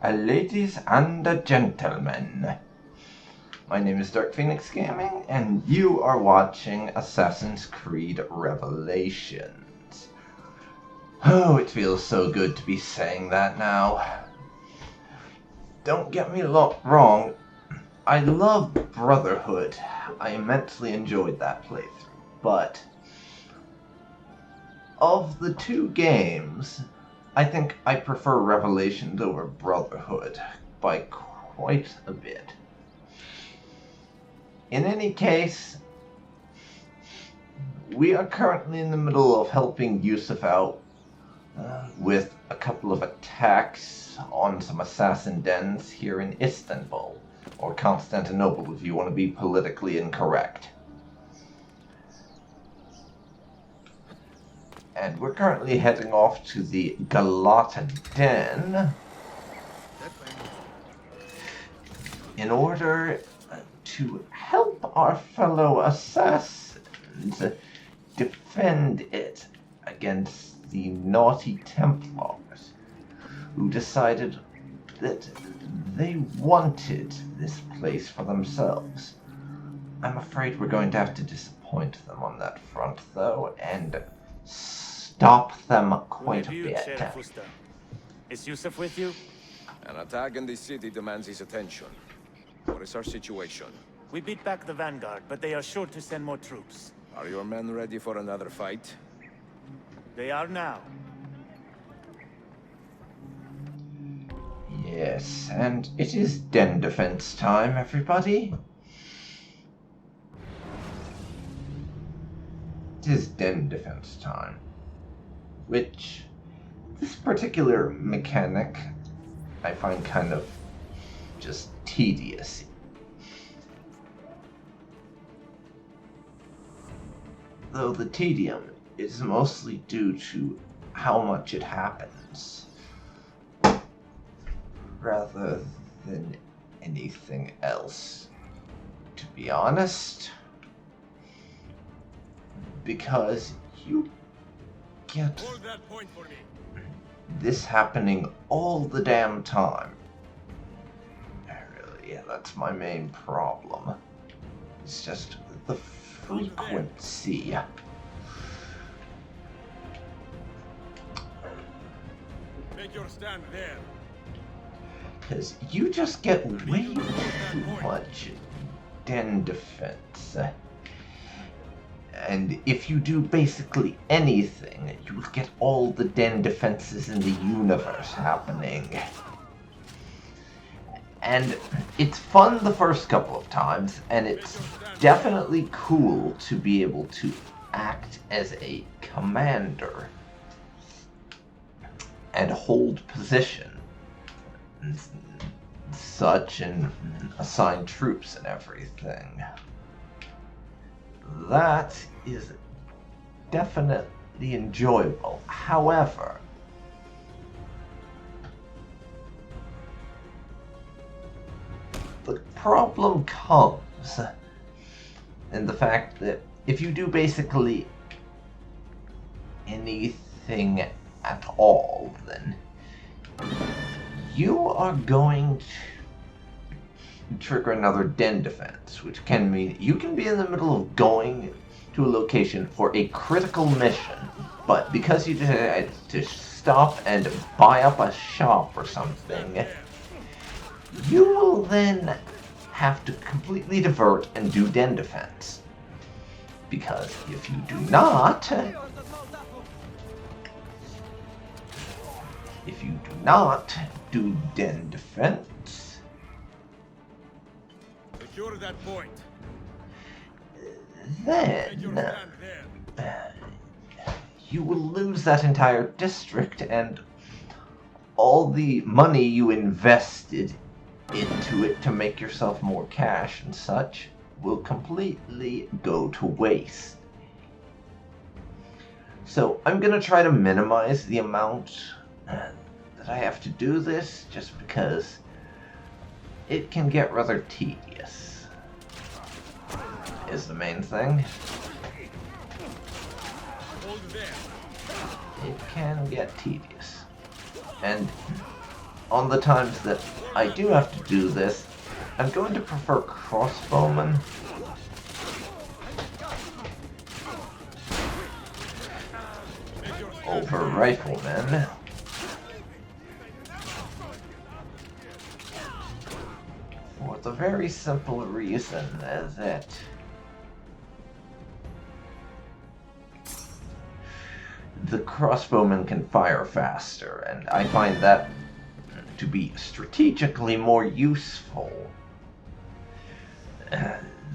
Ladies and gentlemen, my name is DarkPhoenix Gaming, and you are watching Assassin's Creed Revelations. Oh, it feels so good to be saying that now. Don't get me wrong, I love Brotherhood. I immensely enjoyed that playthrough, but of the two games, I think I prefer Revelations over Brotherhood by quite a bit. In any case, we are currently in the middle of helping Yusuf out with a couple of attacks on some assassin dens here in Istanbul, or Constantinople if you want to be politically incorrect. And we're currently heading off to the Galata Den in order to help our fellow assassins defend it against the naughty Templars, who decided that they wanted this place for themselves. I'm afraid we're going to have to disappoint them on that front, though, and stop them quite a bit. Is Yusuf with you? An attack in the city demands his attention. What is our situation? We beat back the vanguard, but they are sure to send more troops. Are your men ready for another fight? They are now. Yes, and it is den defense time, everybody. It is den defense time, which this particular mechanic I find kind of just tedious. Though the tedium is mostly due to how much it happens, rather than anything else, to be honest. Because you get this happening all the damn time. Really, that's my main problem. It's just the frequency. Make your stand there. Because you just get way too much den defense. And if you do basically anything, you will get all the den defenses in the universe happening. And it's fun the first couple of times, and it's definitely cool to be able to act as a commander and hold position and such, and assign troops and everything. That is definitely enjoyable. However, the problem comes in the fact that if you do basically anything at all, then you are going to trigger another den defense, which can mean you can be in the middle of going to a location for a critical mission, but because you decide to stop and buy up a shop or something, you will then have to completely divert and do den defense. Because if you do not do den defense, secure that point. Then you will lose that entire district, and all the money you invested into it to make yourself more cash and such will completely go to waste. So I'm gonna try to minimize the amount that I have to do this, just because it can get rather tedious, is the main thing. It can get tedious. And on the times that I do have to do this, I'm going to prefer crossbowmen. Over riflemen. For the very simple reason that the crossbowmen can fire faster, and I find that to be strategically more useful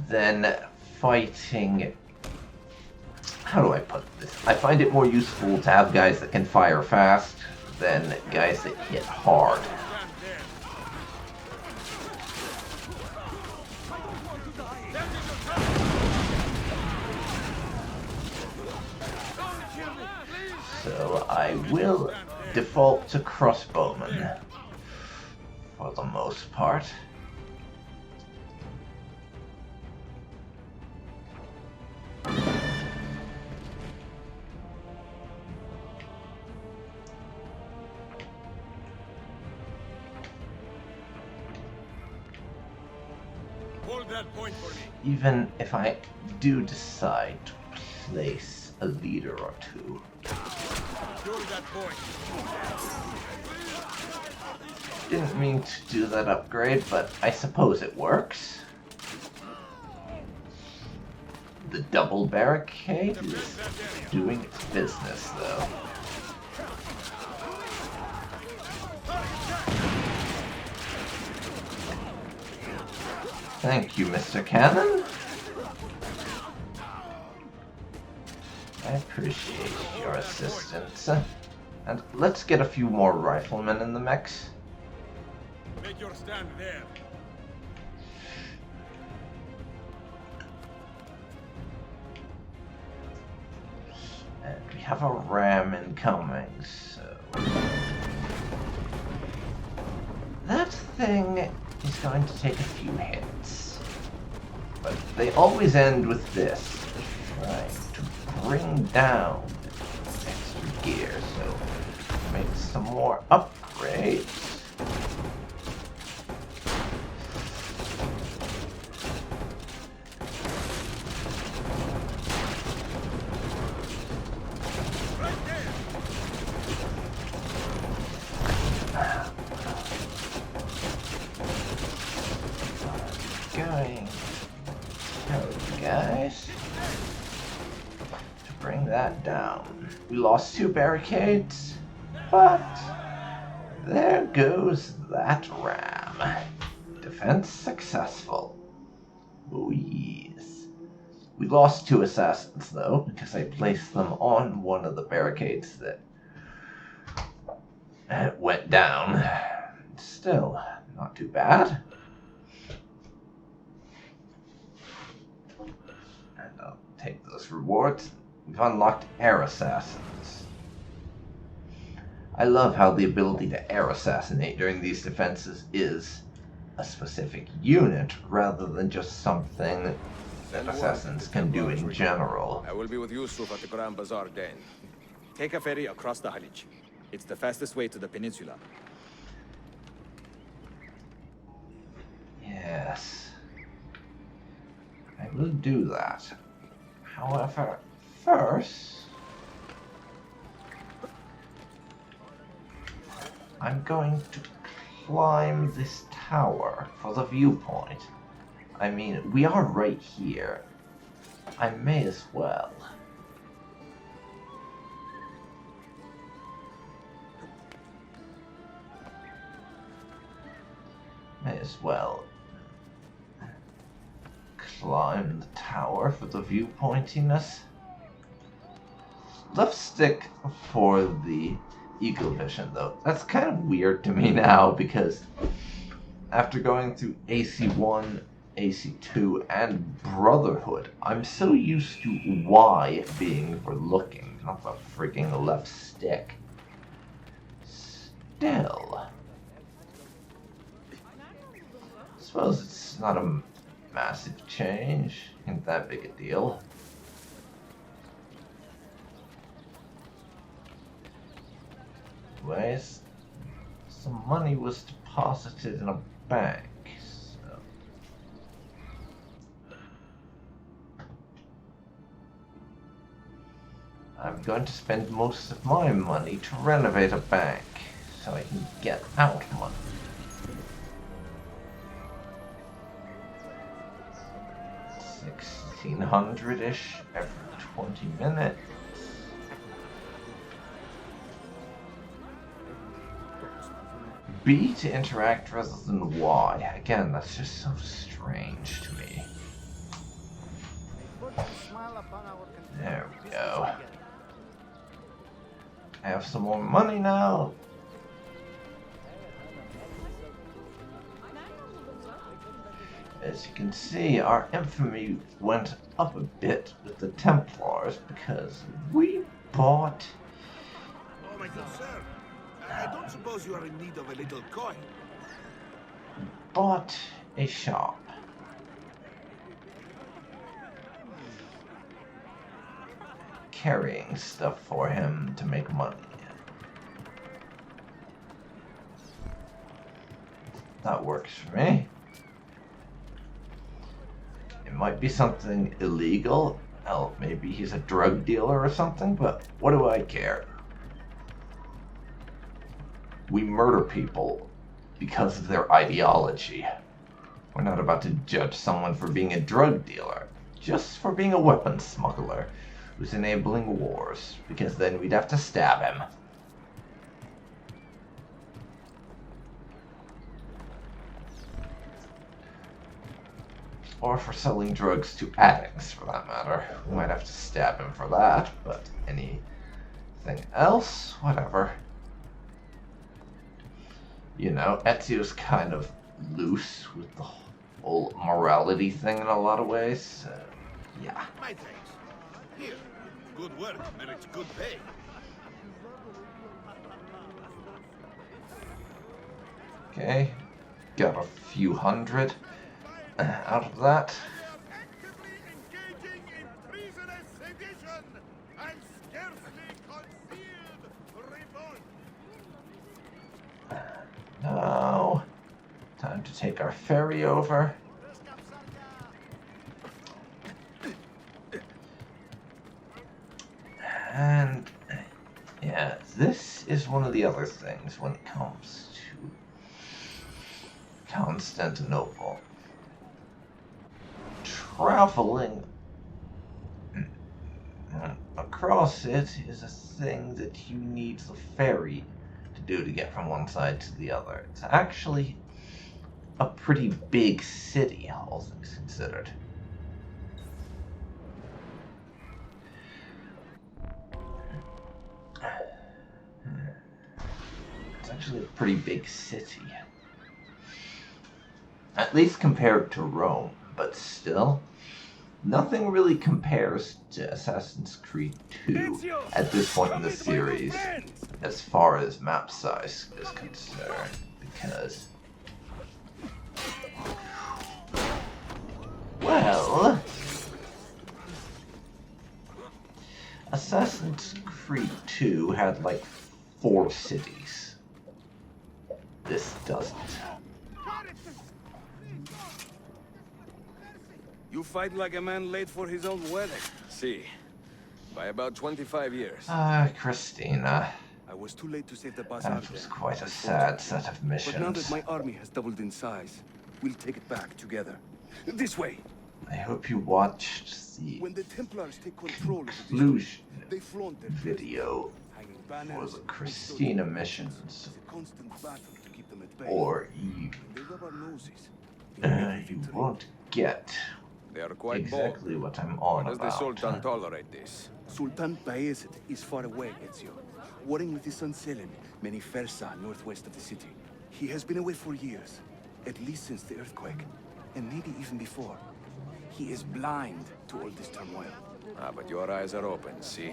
than fighting. How do I put this? I find it more useful to have guys that can fire fast than guys that hit hard. So I will default to crossbowmen for the most part. Hold that point for me. Even if I do decide to place a leader or two. Secure that point. Didn't mean to do that upgrade, but I suppose it works. The double barricade is doing its business, though. Thank you, Mr. Cannon. I appreciate your assistance. And let's get a few more riflemen in the mix. Make your stand there. And we have a ram incoming, so... That thing is going to take a few hits. But they always end with this. Trying to bring down extra gear, so make some more upgrades. Going to guys to bring that down. We lost 2 barricades, but there goes that ram. Defense successful. Oh yes. We lost 2 assassins though, because I placed them on one of the barricades that went down. Still, not too bad. And I'll take those rewards. We've unlocked air assassins. I love how the ability to air assassinate during these defenses is a specific unit rather than just something that assassins can do in general. I will be with Yusuf at the Grand Bazaar then. Take a ferry across the Halij. It's the fastest way to the peninsula. Yes. I will do that. However, first, I'm going to climb this tower for the viewpoint. I mean, we are right here. I may as well. May as well climb the tower for the viewpointiness. Left stick for the eagle vision, though. That's kind of weird to me now because after going through AC1, AC2, and Brotherhood, I'm so used to Y being for looking, not the freaking left stick. Still, I suppose it's not a massive change, ain't that big a deal. Anyways, some money was deposited in a bank. So. I'm going to spend most of my money to renovate a bank so I can get out money. 1600-ish every 20 minutes. B to interact rather than Y. Again, that's just so strange to me. There we go. I have some more money now. As you can see, our infamy went up a bit with the Templars because we bought... Oh my good sir, I don't suppose you are in need of a little coin. Bought a shop. Carrying stuff for him to make money. That works for me. It might be something illegal. Hell, maybe he's a drug dealer or something, but what do I care? We murder people because of their ideology. We're not about to judge someone for being a drug dealer, just for being a weapons smuggler who's enabling wars, because then we'd have to stab him. Or for selling drugs to addicts, for that matter. We might have to stab him for that, but anything else? Whatever. You know, Ezio's kind of loose with the whole morality thing in a lot of ways, so, yeah. My thanks. Here, good work merits good pay. Okay, got a few hundred out of that. Actively engaging in treasonous sedition and scarcely concealed revolt. Now, time to take our ferry over. And, yeah, this is one of the other things when it comes to Constantinople. Traveling across it is a thing that you need the ferry to do to get from one side to the other. It's actually a pretty big city, all things considered. It's actually a pretty big city. At least compared to Rome, but still, nothing really compares to Assassin's Creed 2 at this point in the series as far as map size is concerned, because, well, Assassin's Creed 2 had like 4 cities. This doesn't. You fight like a man late for his own wedding. See, by about 25 years. Christina. I was too late to save the bazaar. That was quite a sad set of missions. But now that my army has doubled in size, we'll take it back together. This way. I hope you watched the When the Templars take control of the conclusion district, they flaunt their video hanging for banners the and Christina custodians. missions, It's a constant battle to keep them at bay. or you They rub our noses. In every you victory. won't get They are quite exactly bold. what I'm on Does the about. Sultan tolerate this? Sultan Bayezid is far away, Ezio, warring with his son Selim, many Fersa northwest of the city. He has been away for years, at least since the earthquake, and maybe even before. He is blind to all this turmoil. Ah, but your eyes are open, see?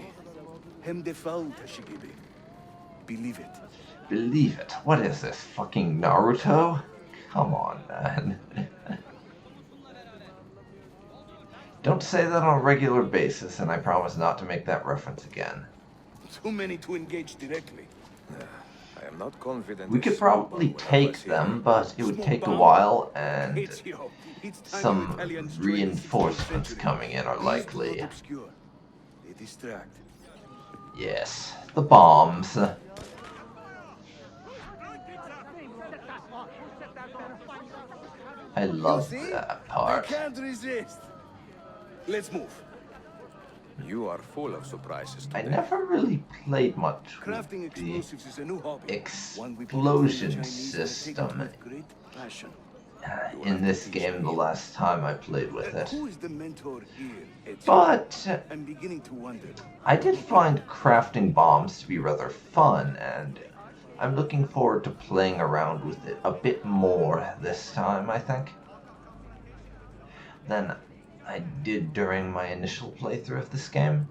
Hem defal, Tashigibi. Believe it. Believe it. What is this, fucking Naruto? Come on, man. Don't say that on a regular basis, and I promise not to make that reference again. Too many to engage directly. I I am not confident. We a could small probably bomb will help take us here. them, but it would Small take a bomb? while, and Ezio, it's time some you Italians joined the 16th reinforcements century. coming in are These do likely. not obscure. They distract. Yes, the bombs. I love You see? that I part. can't resist. Let's move. You are full of surprises I today. never really played much Crafting with the explosives is a new hobby. One we explosion believe the Chinese have taken system with great passion. in this game the last time I played with it. Who is the mentor here, Ezio? But I'm beginning to wonder. I did find crafting bombs to be rather fun, and I'm looking forward to playing around with it a bit more this time, I think, than I did during my initial playthrough of this game.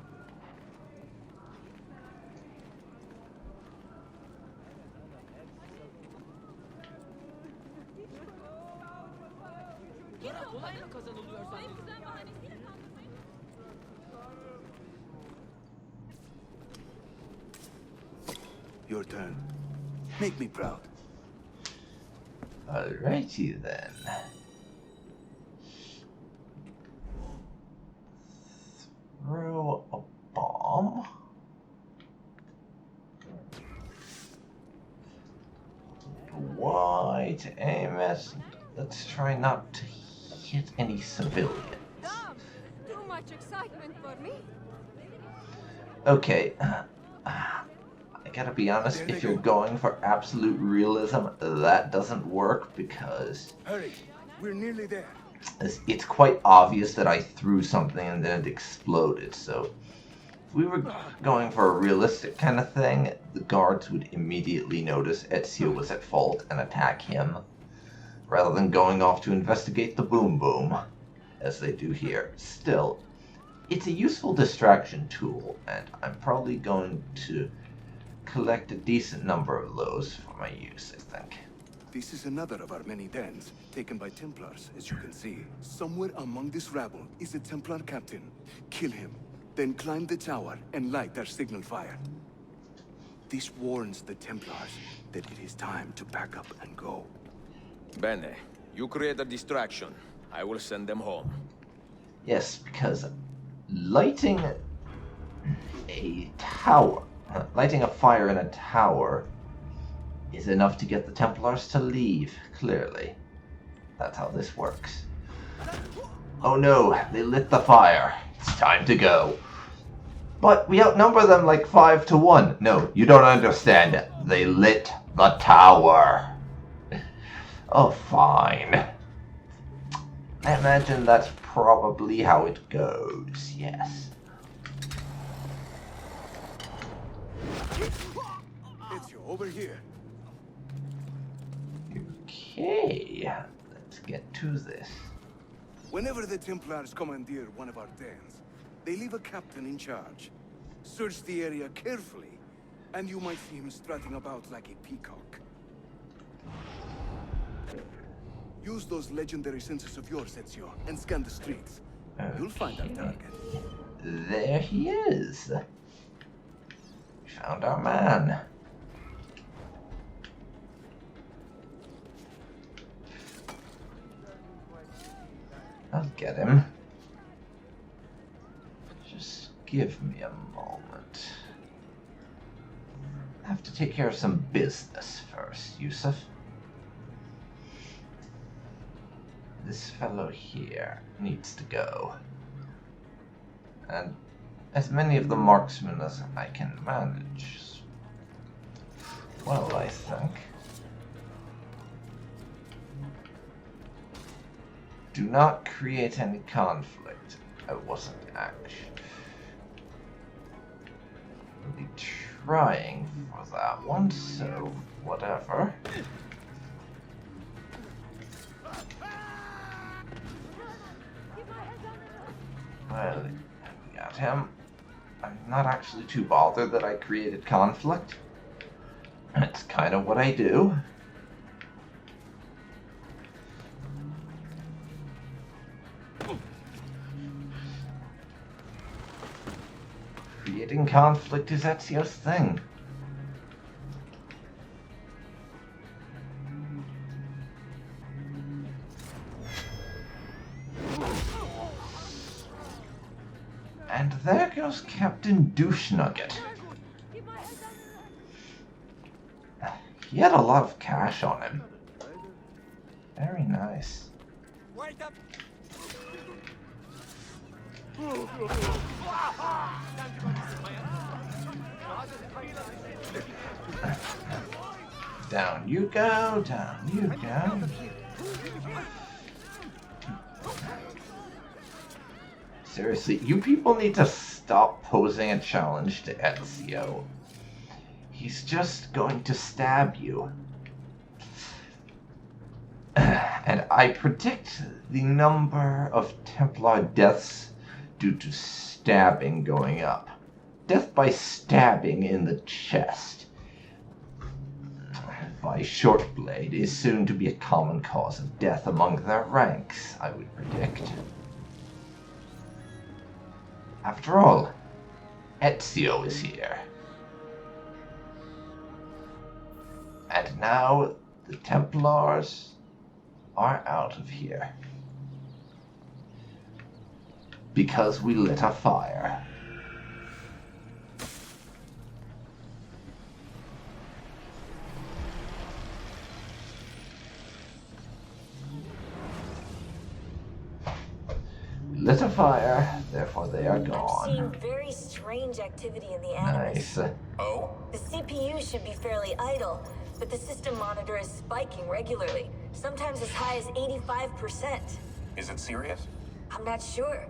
Your turn. Make me proud. Alrighty then. Throw a bomb. Wide aim it. Let's try not to hit any civilians. Too much excitement for me. Okay. I gotta be honest, if you're going for absolute realism, that doesn't work because Hurry, we're nearly there. it's quite obvious that I threw something and then it exploded, so if we were going for a realistic kind of thing, the guards would immediately notice Ezio was at fault and attack him, rather than going off to investigate the boom boom, as they do here. Still, it's a useful distraction tool, and I'm probably going to collect a decent number of those for my use, I think. This is another of our many dens, taken by Templars, as you can see. Somewhere among this rabble is a Templar captain. Kill him, then climb the tower and light our signal fire. This warns the Templars that it is time to pack up and go. Bene, you create a distraction. I will send them home. Yes, because lighting a tower, lighting a fire in a tower is enough to get the Templars to leave, clearly. That's how this works. Oh no, they lit the fire. It's time to go. But we outnumber them like 5 to 1. No, you don't understand. They lit the tower. Oh, fine. I imagine that's probably how it goes, yes. Ezio, over here. Okay, let's get to this. Whenever the Templars commandeer one of our dens, they leave a captain in charge. Search the area carefully, and you might see him strutting about like a peacock. Use those legendary senses of yours, Ezio, and scan the streets. You'll find our target. There he is. We found our man. I'll get him. Just give me a moment. I have to take care of some business first, Yusuf. This fellow here needs to go. And as many of the marksmen as I can manage. Well, I think. Do not create any conflict. I wasn't actually. I'll be trying for that one, so whatever. Well, we got him. I'm not actually too bothered that I created conflict. It's kind of what I do. Creating conflict is Ezio's thing. And there goes Captain Douche Nugget. Keep my head down. He had a lot of cash on him. Very nice. Wait up! Down you go, down you go. Seriously, you people need to stop posing a challenge to Ezio. He's just going to stab you. And I predict the number of Templar deaths due to stabbing going up. Death by stabbing in the chest by short blade is soon to be a common cause of death among their ranks, I would predict. After all, Ezio is here. And now the Templars are out of here. Because we lit a fire. We lit a fire, therefore they are I'm seeing gone. very strange activity in the animus. Nice. Oh? The CPU should be fairly idle, but the system monitor is spiking regularly, sometimes as high as 85%. Is it serious? I'm not sure.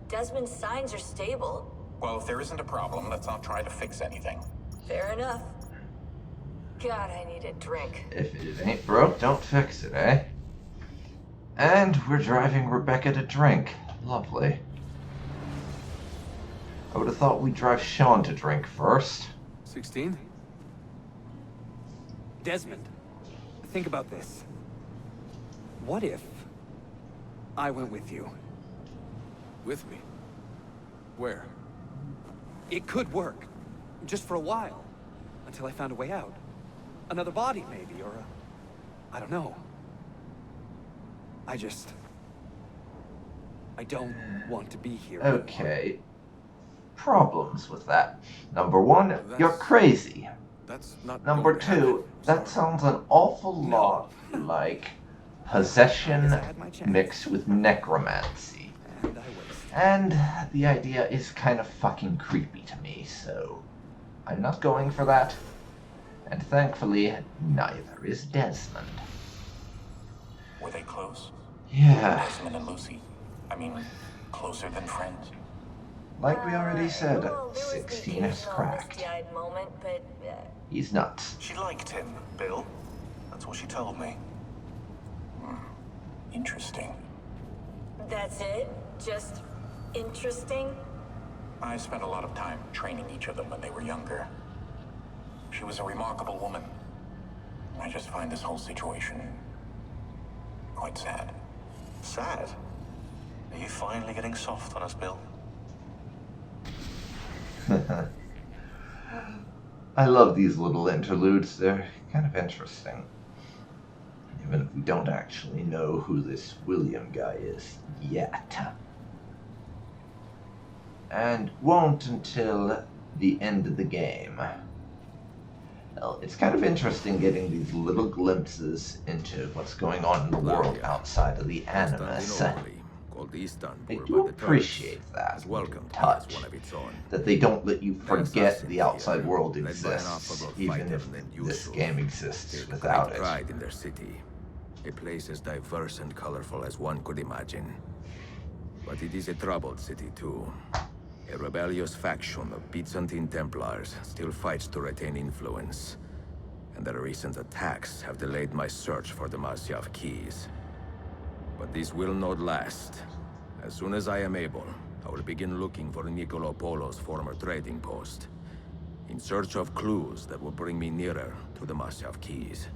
Desmond's signs are stable. Well, if there isn't a problem, let's not try to fix anything. Fair enough. God, I need a drink. If it ain't broke, don't fix it, eh? And we're driving Rebecca to drink. Lovely. I would have thought we'd drive Sean to drink first. 16? Desmond, think about this. What if I went with you? With me? Where? It could work. Just for a while. Until I found a way out. Another body, maybe, or I don't know. I don't want to be here anymore. Okay. Problems with that. Number one, you're crazy. That's not Number going to happen. two, that sounds an awful lot like possession mixed with necromancy. And I wasted. And the idea is kind of fucking creepy to me, so I'm not going for that. And thankfully, neither is Desmond. Were they close? Yeah, Desmond and Lucy? I mean, closer than friends? like we already said, Well, there was the 16 is occasional cracked. misty-eyed moment, but He's nuts. She liked him, Bill. That's what she told me. Interesting. that's it? Just interesting? I spent a lot of time training each of them when they were younger. She was a remarkable woman. I just find this whole situation quite sad. Sad? Are you finally getting soft on us, Bill? I love these little interludes. They're kind of interesting. Even if we don't actually know who this William guy is yet. And won't until the end of the game. Well, it's kind of interesting getting these little glimpses into what's going on in the world outside of the Animus. Called Istanbul I by do the Turks, appreciate that is welcomed touch, as one of its own. that they don't let you forget assassins the outside here, world led by an exists, affable even fighter if named this Yusuf, game exists take without great it. pride in their city. A place as diverse and colorful as one could imagine. But it is a troubled city too. A rebellious faction of Byzantine Templars still fights to retain influence. And their recent attacks have delayed my search for the Masyaf keys. But this will not last. As soon as I am able, I will begin looking for Niccolo Polo's former trading post, in search of clues that will bring me nearer to the Masyaf keys.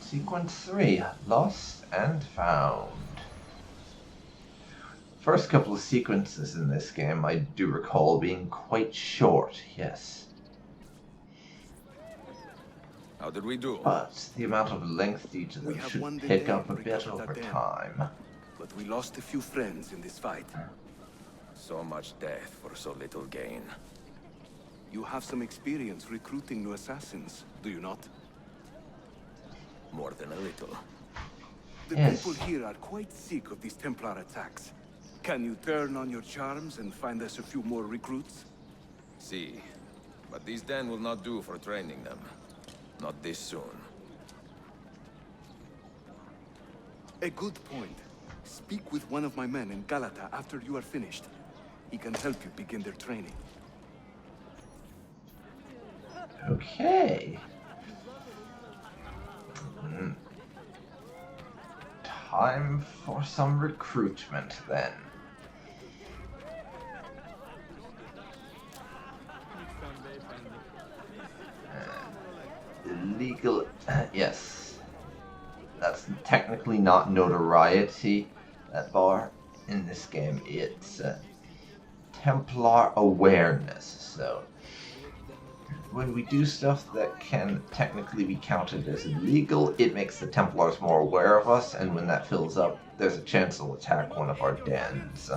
Sequence 3, Lost and Found. First couple of sequences in this game I do recall being quite short, yes. How did we do? but the amount of length each of We them have should won the pick day up a and bit recovered over our den. time. But we lost a few friends in this fight. So much death for so little gain. You have some experience recruiting new assassins, do you not? More than a little. The Yes. people here are quite sick of these Templar attacks. Can you turn on your charms and find us a few more recruits? See, but these den will not do for training them. Not this soon. A good point. Speak with one of my men in Galata after you are finished. He can help you begin their training. Okay. Time for some recruitment then. Illegal, yes. That's technically not notoriety, that bar. In this game, it's Templar awareness, so when we do stuff that can technically be counted as illegal, it makes the Templars more aware of us, and when that fills up, there's a chance they'll attack one of our dens.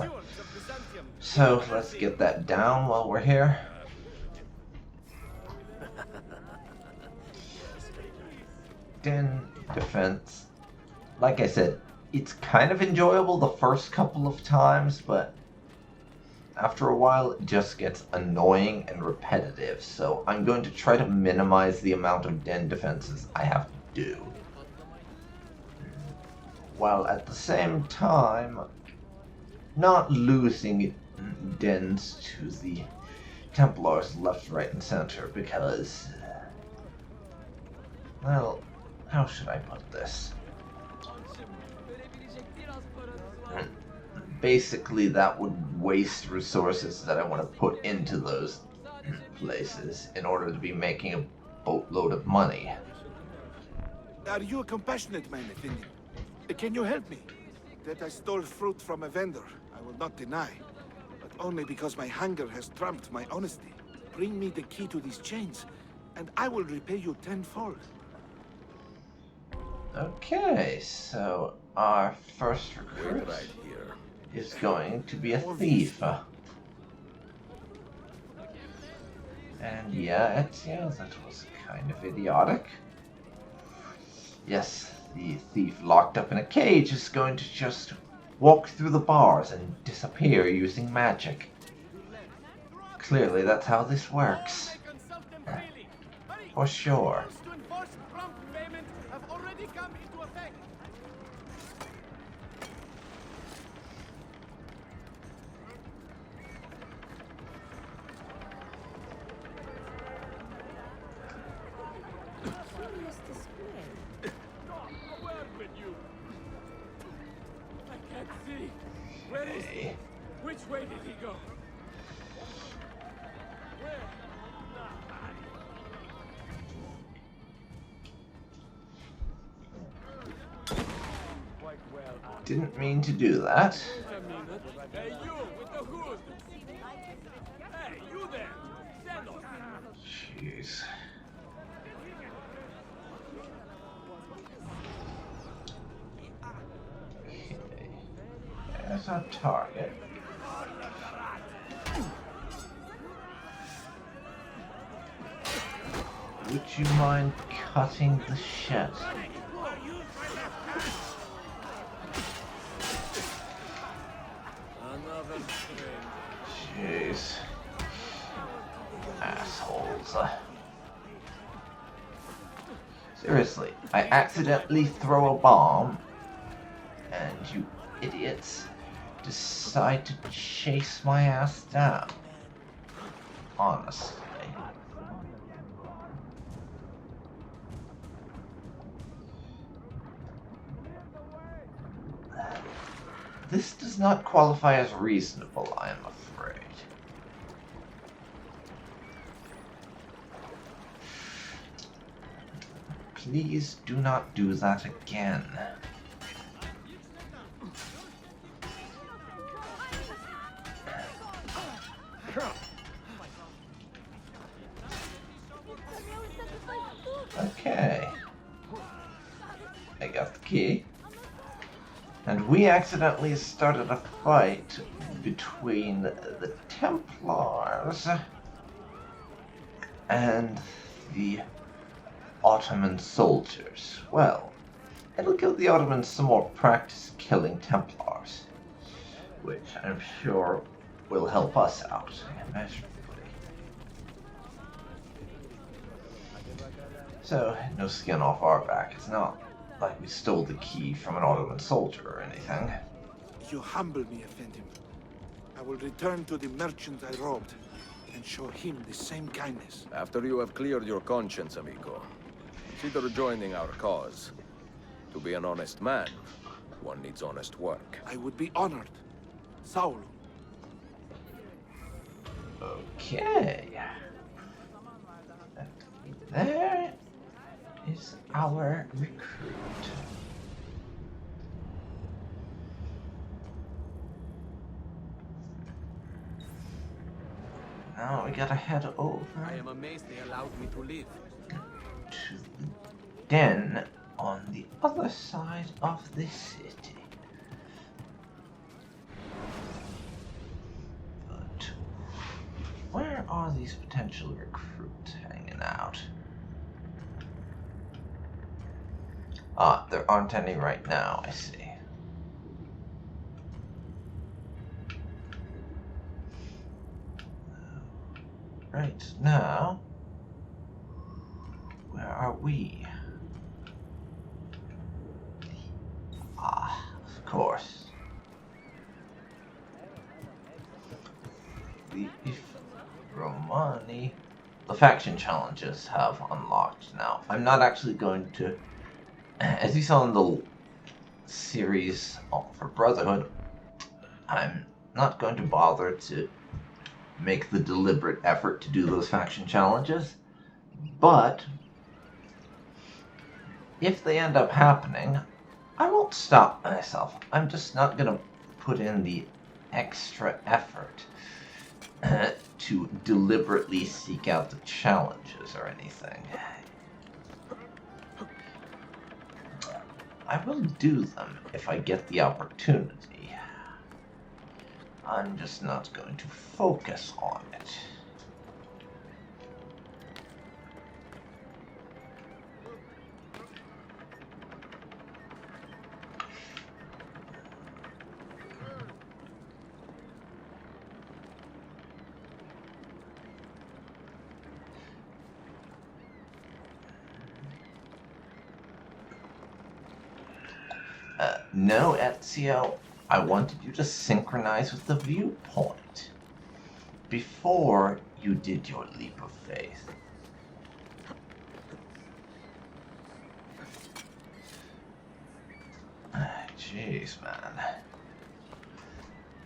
So let's get that down while we're here. Den defense. Like I said, it's kind of enjoyable the first couple of times, but after a while it just gets annoying and repetitive, so I'm going to try to minimize the amount of den defenses I have to do, while at the same time not losing dens to the Templars left, right, and center, because, well, how should I put this? Basically, that would waste resources that I want to put into those places in order to be making a boatload of money. Are you a compassionate man, Effendi? Can you help me? That I stole fruit from a vendor, I will not deny. But only because my hunger has trumped my honesty. Bring me the key to these chains, and I will repay you tenfold. Okay, so our first recruit Wait right here. is going to be a thief. And yeah, Ezio, that was kind of idiotic. Yes, the thief locked up in a cage is going to just walk through the bars and disappear using magic. Clearly, that's how this works. For sure. Okay. Which way did he go? Didn't mean to do that. Hey, you with the hood! Hey, you there! Stand up! Jeez. Okay. There's our target. Would you mind cutting the shit? Jeez. Assholes. Seriously, I accidentally throw a bomb, and you idiots decide to chase my ass down. Honestly. This does not qualify as reasonable, I am afraid. Please do not do that again. Okay. I got the key. And we accidentally started a fight between the Templars and the Ottoman soldiers. Well, it'll give the Ottomans some more practice killing Templars, which I'm sure will help us out immeasurably. So, no skin off our back. It's not like we stole the key from an Ottoman soldier or anything. You humble me, Effendim. I will return to the merchant I robbed and show him the same kindness. After you have cleared your conscience, amigo, consider joining our cause. To be an honest man, one needs honest work. I would be honored. Saul. Okay. And there is our recruit. Now we gotta head over I am amazed they allowed me to live. to the den on the other side of the city. But where are these potential recruits hanging out? Ah, there aren't any right now, I see. Right now, where are we? Ah, of course. The Romani. The faction challenges have unlocked now. I'm not actually going to, as you saw in the series for Brotherhood, I'm not going to bother to make the deliberate effort to do those faction challenges, but if they end up happening, I won't stop myself. I'm just not going to put in the extra effort to deliberately seek out the challenges or anything. I will do them if I get the opportunity. I'm just not going to focus on it. No, Ezio. I wanted you to synchronize with the viewpoint before you did your leap of faith. Jeez, man.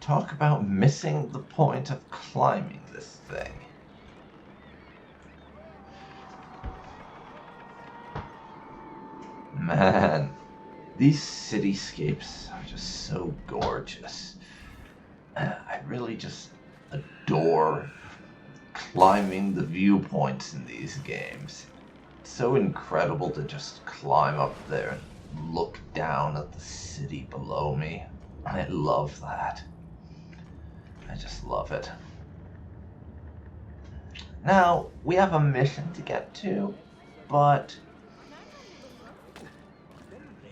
Talk about missing the point of climbing this thing. Man. These cityscapes are just so gorgeous. I really just adore climbing the viewpoints in these games. It's so incredible to just climb up there and look down at the city below me. I love that. I just love it. Now, we have a mission to get to, but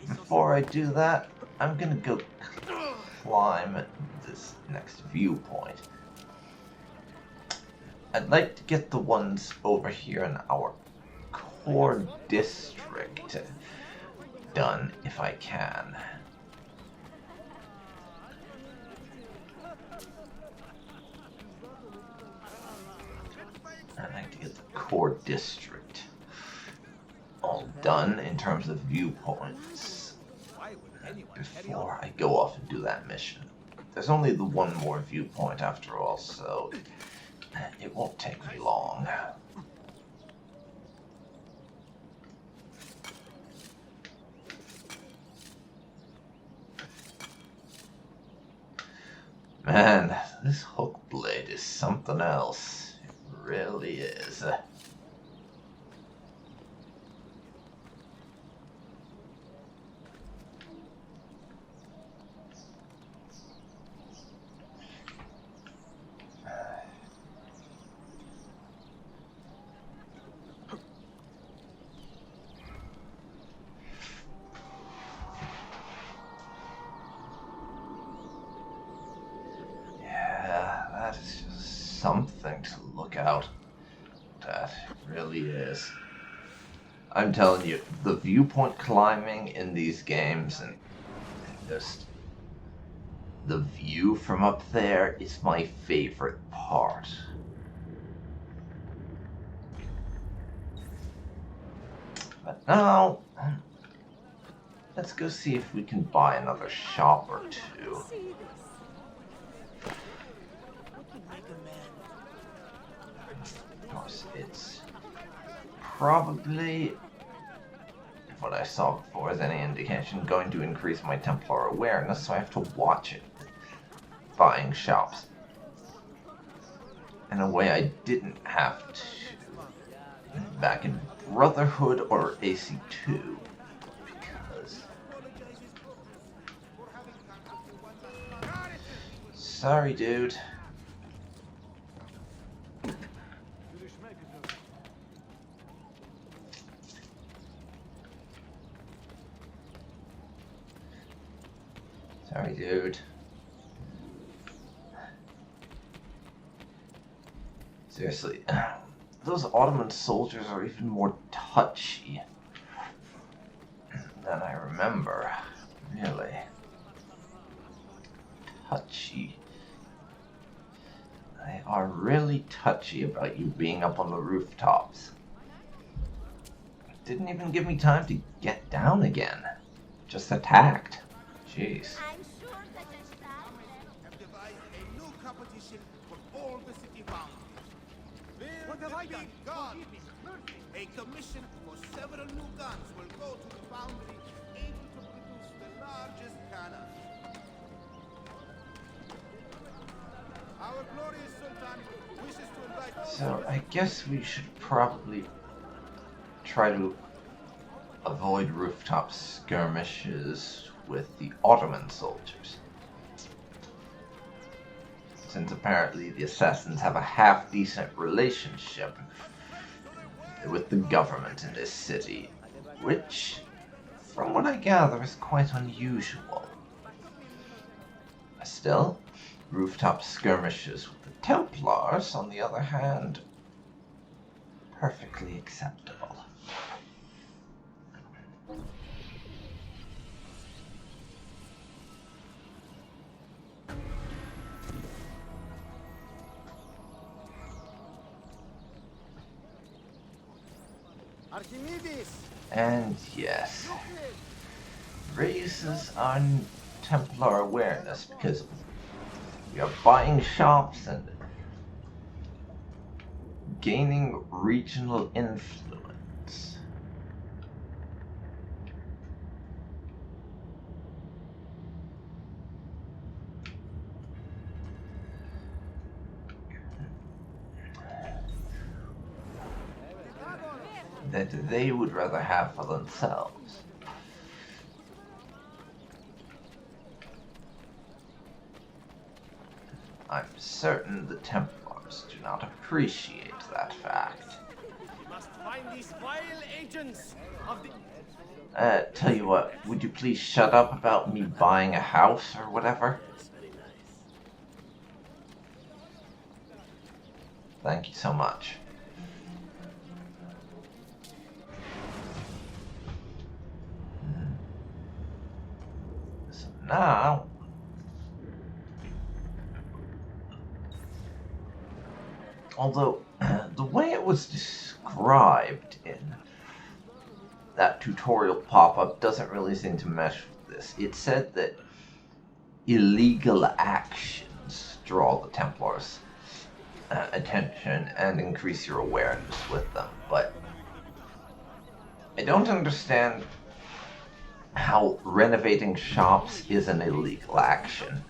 before I do that, I'm gonna go climb this next viewpoint. I'd like to get the ones over here in our core district done if I can. I'd like to get the core district all done in terms of viewpoints before I go off and do that mission. There's only the one more viewpoint after all, so it won't take me long. Man, this hook blade is something else. It really is. out. That really is. I'm telling you, the viewpoint climbing in these games and just the view from up there is my favorite part. But now, let's go see if we can buy another shop or two. Of course, it's probably, if what I saw before is any indication, going to increase my Templar awareness, so I have to watch it. Buying shops. In a way I didn't have to back in Brotherhood or AC2, because... Sorry, dude. Sorry, dude. Seriously, those Ottoman soldiers are even more touchy than I remember. Really. Touchy. They are really touchy about you being up on the rooftops. Didn't even give me time to get down again. Just attacked. Jeez. Have devised a new competition for all the city boundaries. What have I done? A commission for several new guns will go to the boundary, able to produce the largest cannon. Our glorious Sultan wishes to invite all. So I guess we should probably try to avoid rooftop skirmishes with the Ottoman soldiers, since apparently the assassins have a half-decent relationship with the government in this city, which, from what I gather, is quite unusual. Still, rooftop skirmishes with the Templars, on the other hand, perfectly acceptable. And yes, raises our Templar awareness because we are buying shops and gaining regional influence. That they would rather have for themselves. I'm certain the Templars do not appreciate that fact. We must find these vile agents of the... Tell you what, would you please shut up about me buying a house or whatever? Thank you so much. So now... although, the way it was described in that tutorial pop-up doesn't really seem to mesh with this. It said that illegal actions draw the Templars' attention and increase your awareness with them, but I don't understand how renovating shops is an illegal action.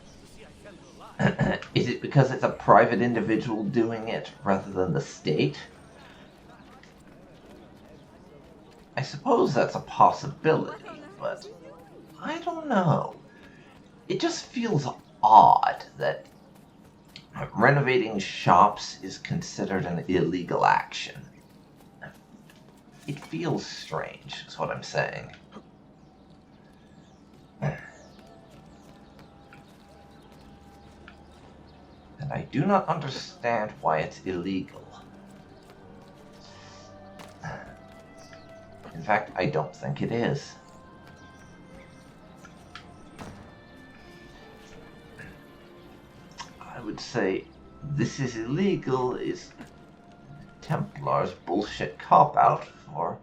Is it because it's a private individual doing it rather than the state? I suppose that's a possibility, but I don't know. It just feels odd that renovating shops is considered an illegal action. It feels strange, is what I'm saying. And I do not understand why it's illegal. In fact, I don't think it is. I would say this is illegal is Templar's bullshit cop-out for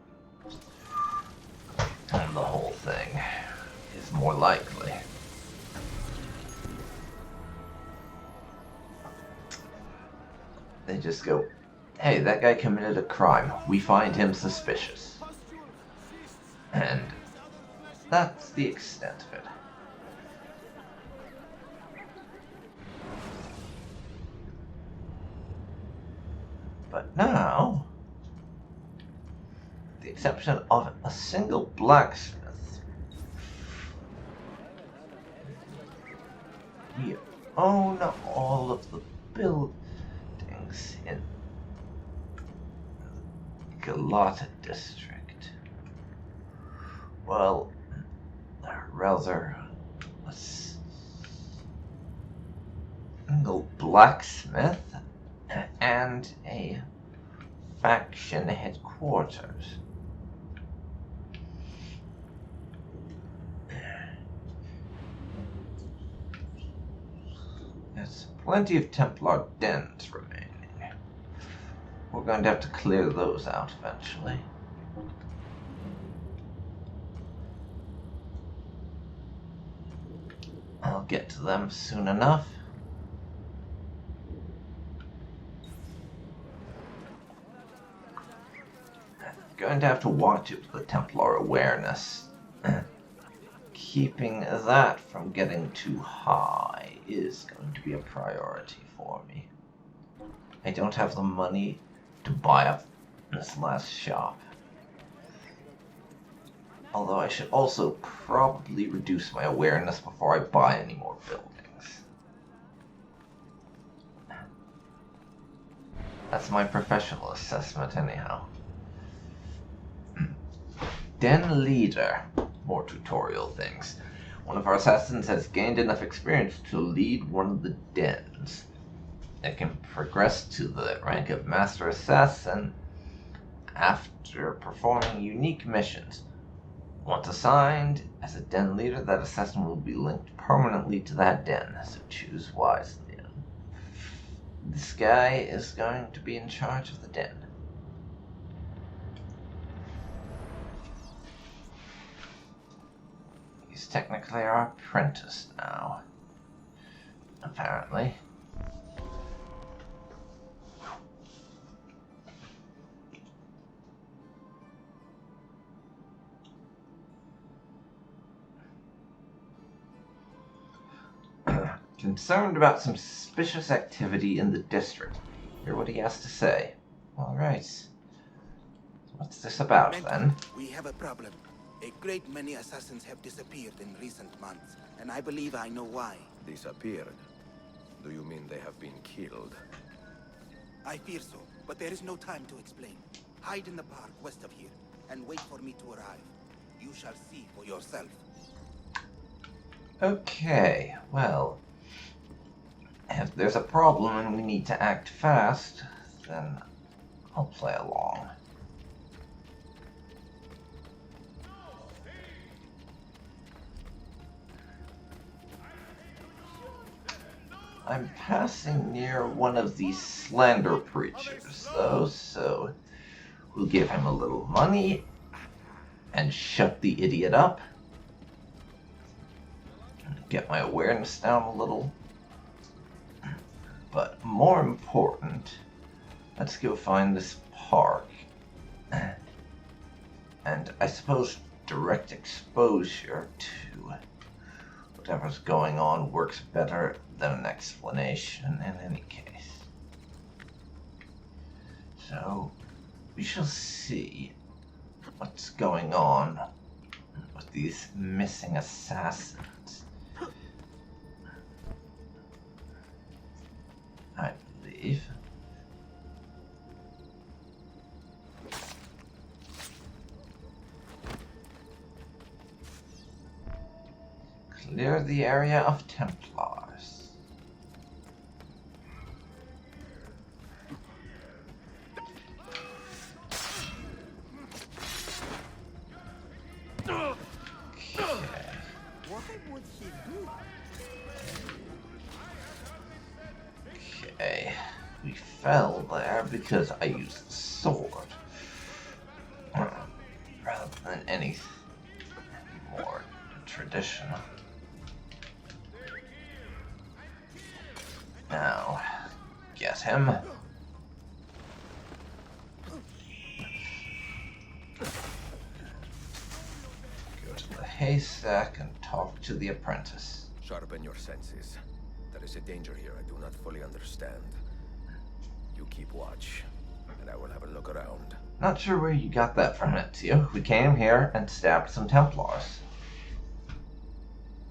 and the whole thing is more likely. They just go, hey, that guy committed a crime. We find him suspicious. And that's the extent of it. But now, with the exception of a single blacksmith, we own all of the buildings in Galata district. Well, rather, a single blacksmith and a faction headquarters. There's plenty of Templar dens remaining. We're going to have to clear those out eventually. I'll get to them soon enough. Going to have to watch it with the Templar awareness. Keeping that from getting too high is going to be a priority for me. I don't have the money to buy up this last shop. Although I should also probably reduce my awareness before I buy any more buildings. That's my professional assessment anyhow. Den leader. More tutorial things. One of our assassins has gained enough experience to lead one of the dens. It can progress to the rank of Master Assassin after performing unique missions. Once assigned as a den leader, that assassin will be linked permanently to that den, so choose wisely. This guy is going to be in charge of the den. He's technically our apprentice now, apparently. Concerned about some suspicious activity in the district. Hear what he has to say. Alright. What's this about, then? We have a problem. A great many assassins have disappeared in recent months, and I believe I know why. Disappeared? Do you mean they have been killed? I fear so, but there is no time to explain. Hide in the park west of here, and wait for me to arrive. You shall see for yourself. Okay, well, if there's a problem and we need to act fast, then I'll play along. I'm passing near one of these slander preachers, though, so we'll give him a little money and shut the idiot up. Get my awareness down a little. But more important, let's go find this park. And I suppose direct exposure to whatever's going on works better than an explanation in any case. So, we shall see what's going on with these missing assassins. I believe. Clear the area of Templars. Okay, we fell there because I used the sword rather than anything more traditional. Now, get him. Go to the haystack and talk to the apprentice. Sharpen your senses. There is a danger here I do not fully understand. You keep watch, and I will have a look around. Not sure where you got that from, Ezio. We came here and stabbed some Templars.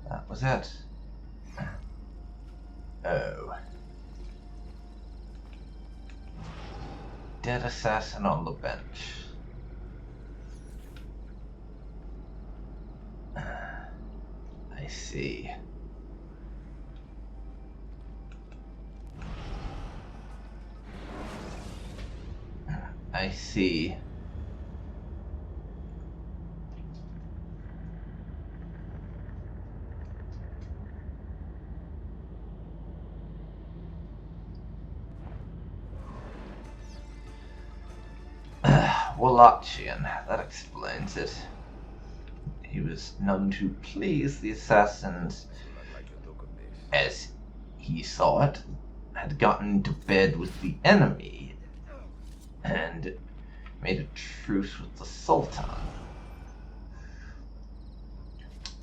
That was it. Oh. Dead assassin on the bench. I see. I see. Wallachian, that explains it. He was none too pleased the assassins, as he saw it, had gotten into bed with the enemy and made a truce with the Sultan.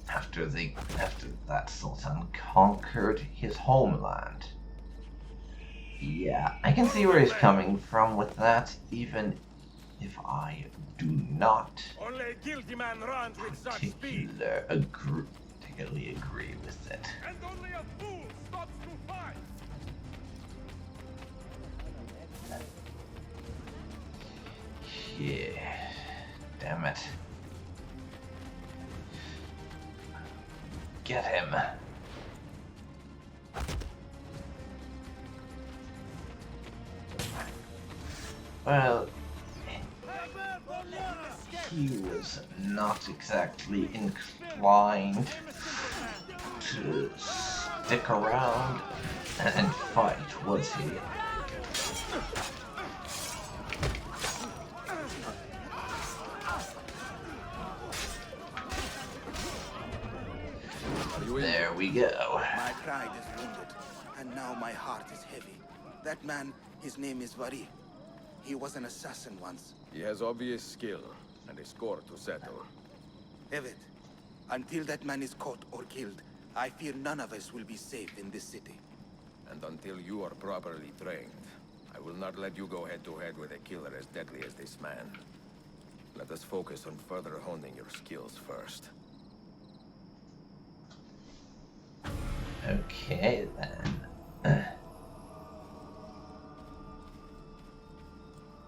After that Sultan conquered his homeland. Yeah, I can see where he's coming from with that, even if I do not Only a guilty man runs with such speed. particularly agree with it. And only a fool stops to fight. Yeah, damn it. Get him. Well, he was not exactly inclined to stick around and fight, was he? There we go. My pride is wounded, and now my heart is heavy. That man, his name is Vari. He was an assassin once. He has obvious skill and a score to settle. Evet, until that man is caught or killed, I fear none of us will be safe in this city. And until you are properly trained, I will not let you go head-to-head with a killer as deadly as this man. Let us focus on further honing your skills first. Okay, then.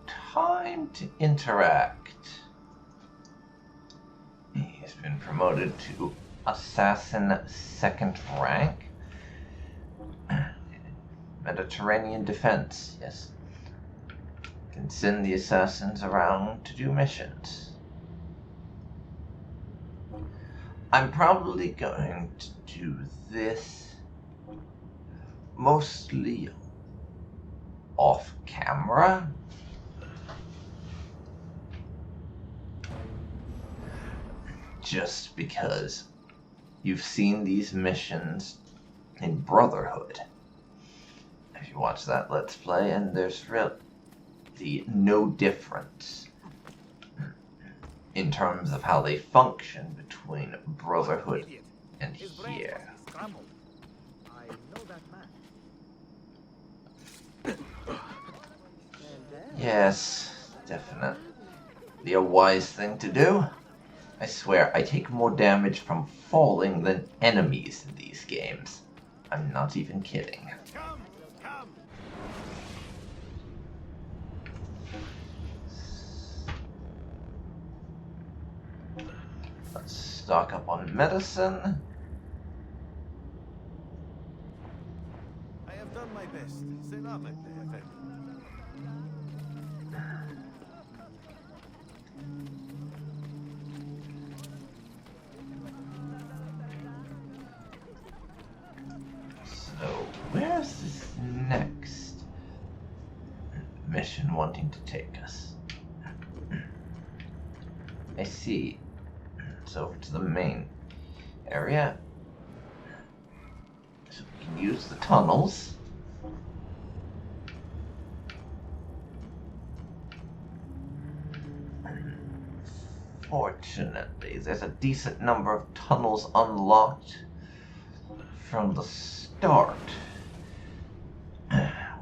Time to interact. He's been promoted to Assassin 2nd rank. Mediterranean defense, yes. Can send the assassins around to do missions. I'm probably going to do this mostly off camera. Just because you've seen these missions in Brotherhood. If you watch that Let's Play, and there's really no difference in terms of how they function between Brotherhood and here. Yes, definitely a wise thing to do. I swear, I take more damage from falling than enemies in these games. I'm not even kidding. Come, come. Let's stock up on medicine. I have done my best. Selamat, Efendi. going to take us? I see. It's over to the main area. So we can use the tunnels. Fortunately, there's a decent number of tunnels unlocked from the start,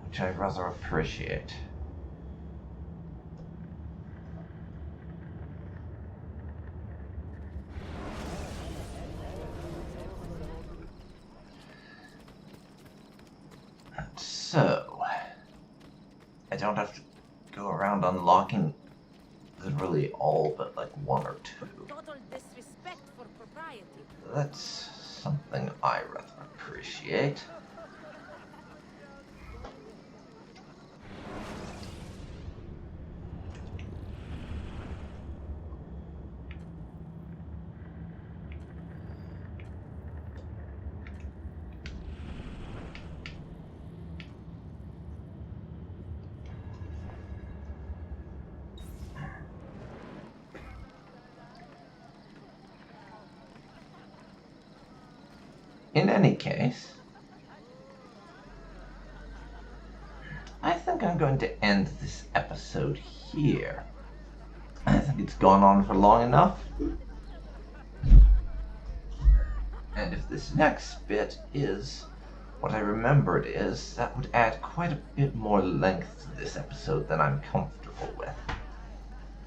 which I rather appreciate. So, I don't have to go around unlocking literally all but like one or two. Total disrespect for propriety. That's something I rather appreciate. In any case, I think I'm going to end this episode here. I think it's gone on for long enough. And if this next bit is what I remember it is, that would add quite a bit more length to this episode than I'm comfortable with.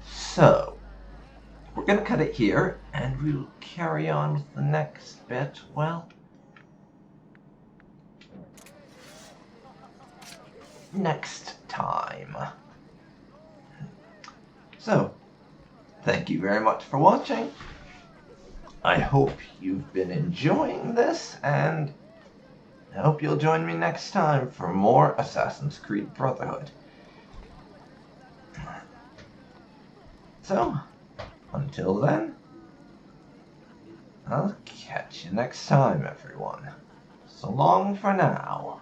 So, we're going to cut it here, and we'll carry on with the next bit, well, next time. So, thank you very much for watching. I hope you've been enjoying this, and I hope you'll join me next time for more Assassin's Creed Brotherhood. So, until then, I'll catch you next time, everyone. So long for now.